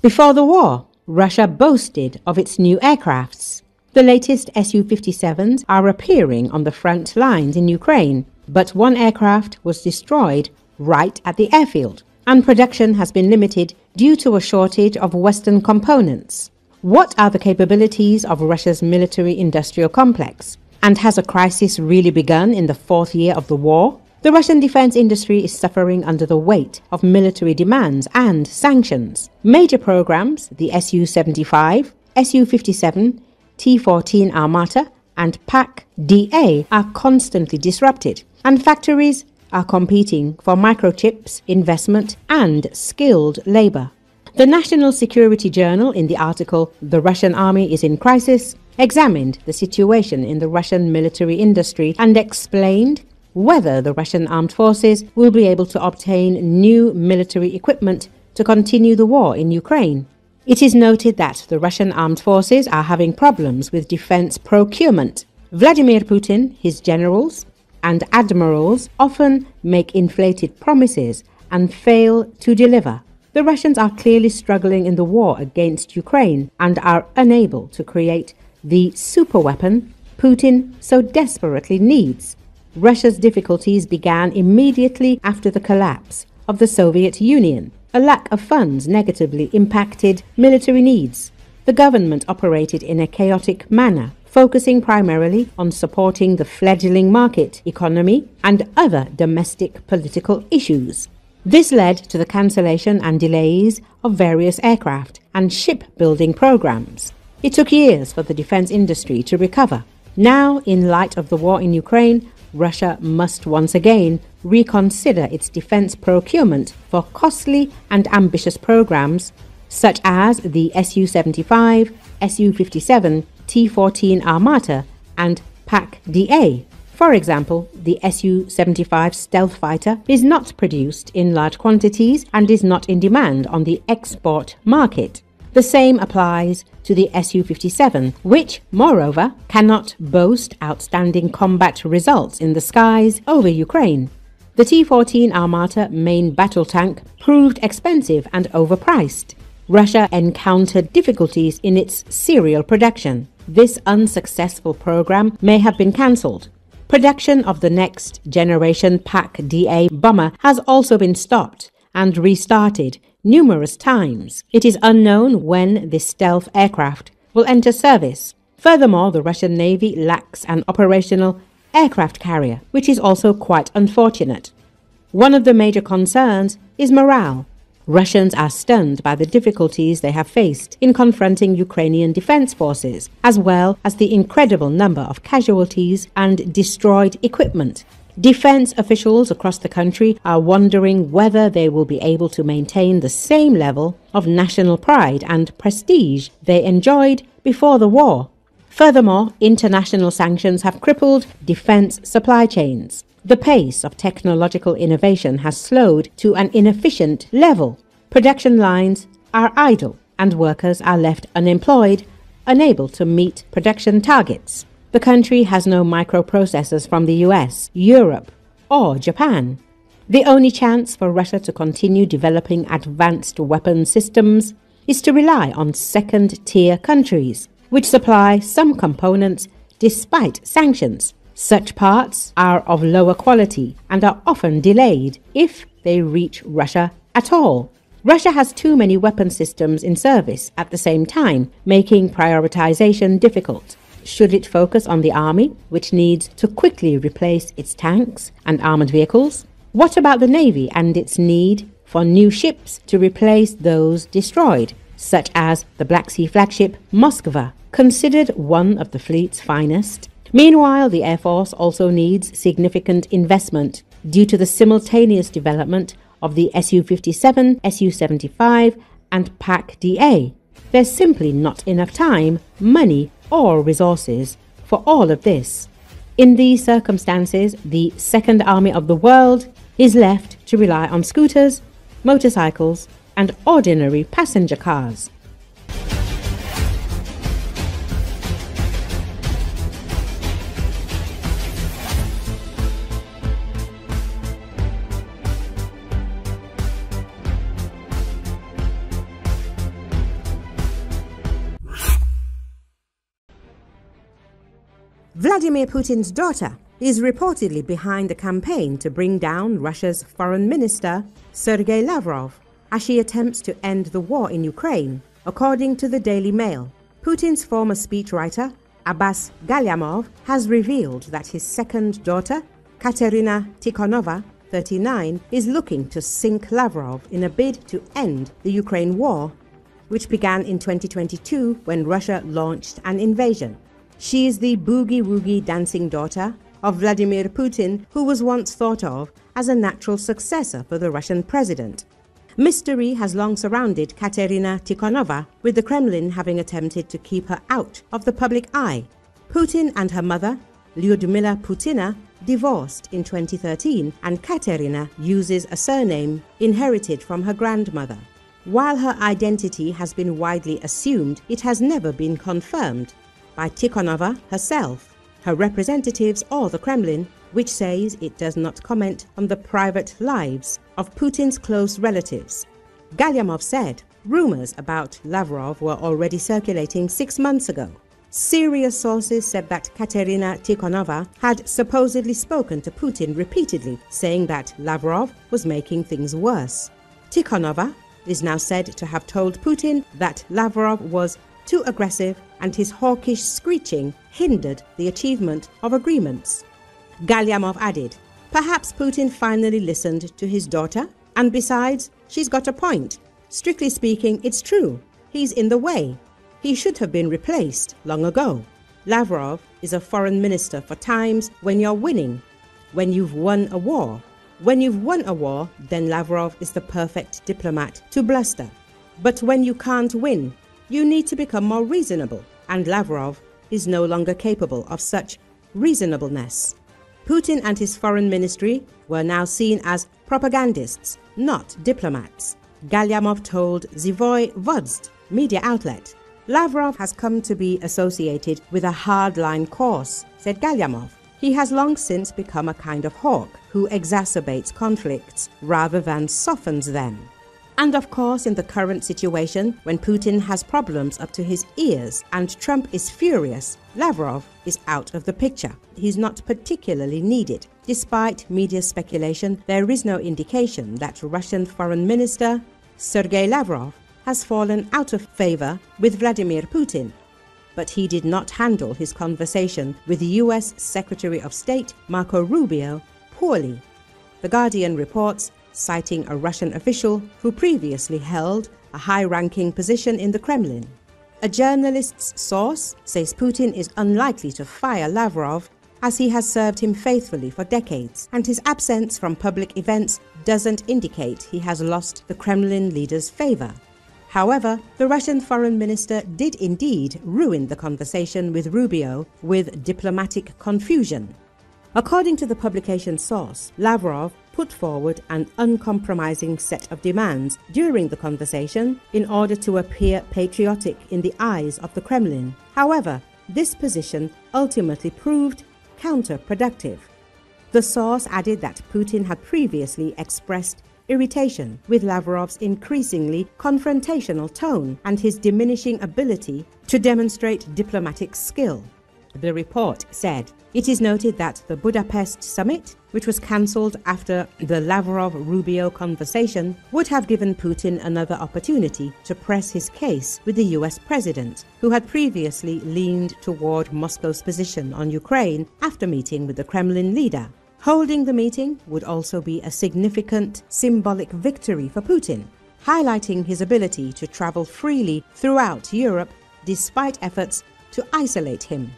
Before the war, Russia boasted of its new aircrafts. The latest Su-57s are appearing on the front lines in Ukraine, but one aircraft was destroyed right at the airfield, and production has been limited due to a shortage of Western components. What are the capabilities of Russia's military-industrial complex? And has a crisis really begun in the fourth year of the war? The Russian defense industry is suffering under the weight of military demands and sanctions. Major programs, the Su-75, Su-57, T-14 Armata, and PAK-DA are constantly disrupted, and factories are competing for microchips, investment, and skilled labor. The National Security Journal, in the article "The Russian Army is in Crisis," examined the situation in the Russian military industry and explained whether the Russian armed forces will be able to obtain new military equipment to continue the war in Ukraine. It is noted that the Russian armed forces are having problems with defense procurement. Vladimir Putin, his generals, and admirals often make inflated promises and fail to deliver. The Russians are clearly struggling in the war against Ukraine and are unable to create the superweapon Putin so desperately needs. Russia's difficulties began immediately after the collapse of the Soviet Union. A lack of funds negatively impacted military needs. The government operated in a chaotic manner, focusing primarily on supporting the fledgling market economy and other domestic political issues. This led to the cancellation and delays of various aircraft and shipbuilding programs. It took years for the defense industry to recover. Now, in light of the war in Ukraine, Russia must once again reconsider its defense procurement for costly and ambitious programs such as the Su-75, Su-57, T-14 Armata, and PAK-DA. For example, the Su-75 stealth fighter is not produced in large quantities and is not in demand on the export market. The same applies to the Su-57, which, moreover, cannot boast outstanding combat results in the skies over Ukraine. The T-14 Armata main battle tank proved expensive and overpriced. Russia encountered difficulties in its serial production. This unsuccessful program may have been cancelled. Production of the next generation PAK-DA bomber has also been stopped and restarted numerous times. It is unknown when this stealth aircraft will enter service. Furthermore, the Russian Navy lacks an operational aircraft carrier, which is also quite unfortunate. One of the major concerns is morale. Russians are stunned by the difficulties they have faced in confronting Ukrainian defense forces, as well as the incredible number of casualties and destroyed equipment. Defense officials across the country are wondering whether they will be able to maintain the same level of national pride and prestige they enjoyed before the war. Furthermore, international sanctions have crippled defense supply chains. The pace of technological innovation has slowed to an inefficient level. Production lines are idle and workers are left unemployed, unable to meet production targets. The country has no microprocessors from the US, Europe, or Japan. The only chance for Russia to continue developing advanced weapon systems is to rely on second-tier countries, which supply some components despite sanctions. Such parts are of lower quality and are often delayed if they reach Russia at all. Russia has too many weapon systems in service at the same time, making prioritization difficult. Should it focus on the army, which needs to quickly replace its tanks and armored vehicles? What about the Navy and its need for new ships to replace those destroyed, such as the Black Sea flagship Moskva, considered one of the fleet's finest? Meanwhile, the Air Force also needs significant investment due to the simultaneous development of the Su-57, Su-75 and PAK-DA. There's simply not enough time, money or resources for all of this. In these circumstances, the Second Army of the world is left to rely on scooters, motorcycles and ordinary passenger cars. Vladimir Putin's daughter is reportedly behind the campaign to bring down Russia's foreign minister, Sergei Lavrov, as she attempts to end the war in Ukraine, according to the Daily Mail. Putin's former speechwriter, Abbas Galyamov, has revealed that his second daughter, Katerina Tikhonova, 39, is looking to sink Lavrov in a bid to end the Ukraine war, which began in 2022 when Russia launched an invasion. She is the boogie-woogie dancing daughter of Vladimir Putin, who was once thought of as a natural successor for the Russian president. Mystery has long surrounded Katerina Tikhonova, with the Kremlin having attempted to keep her out of the public eye. Putin and her mother, Lyudmila Putina, divorced in 2013, and Katerina uses a surname inherited from her grandmother. While her identity has been widely assumed, it has never been confirmed by Tikhonova herself, her representatives, or the Kremlin, which says it does not comment on the private lives of Putin's close relatives. Galyamov said rumors about Lavrov were already circulating 6 months ago. Serious sources said that Katerina Tikhonova had supposedly spoken to Putin repeatedly, saying that Lavrov was making things worse. Tikhonova is now said to have told Putin that Lavrov was too aggressive and his hawkish screeching hindered the achievement of agreements. Galyamov added, perhaps Putin finally listened to his daughter, and besides, she's got a point. Strictly speaking, it's true. He's in the way. He should have been replaced long ago. Lavrov is a foreign minister for times when you're winning, when you've won a war. When you've won a war, then Lavrov is the perfect diplomat to bluster. But when you can't win, you need to become more reasonable, and Lavrov is no longer capable of such reasonableness. Putin and his foreign ministry were now seen as propagandists, not diplomats. Galyamov told Zvoy Vodzd media outlet. Lavrov has come to be associated with a hardline course, said Galyamov. He has long since become a kind of hawk who exacerbates conflicts rather than softens them. And of course, in the current situation, when Putin has problems up to his ears and Trump is furious, Lavrov is out of the picture. He's not particularly needed. Despite media speculation, there is no indication that Russian Foreign Minister Sergei Lavrov has fallen out of favor with Vladimir Putin. But he did not handle his conversation with US Secretary of State Marco Rubio poorly. The Guardian reports, citing a Russian official who previously held a high-ranking position in the Kremlin. A journalist's source says Putin is unlikely to fire Lavrov, as he has served him faithfully for decades, and his absence from public events doesn't indicate he has lost the Kremlin leader's favor. However, the Russian foreign minister did indeed ruin the conversation with Rubio with diplomatic confusion. According to the publication's source, Lavrov put forward an uncompromising set of demands during the conversation in order to appear patriotic in the eyes of the Kremlin. However, this position ultimately proved counterproductive. The source added that Putin had previously expressed irritation with Lavrov's increasingly confrontational tone and his diminishing ability to demonstrate diplomatic skill. The report said, it is noted that the Budapest summit, which was cancelled after the Lavrov-Rubio conversation, would have given Putin another opportunity to press his case with the US president, who had previously leaned toward Moscow's position on Ukraine after meeting with the Kremlin leader. Holding the meeting would also be a significant symbolic victory for Putin, highlighting his ability to travel freely throughout Europe despite efforts to isolate him.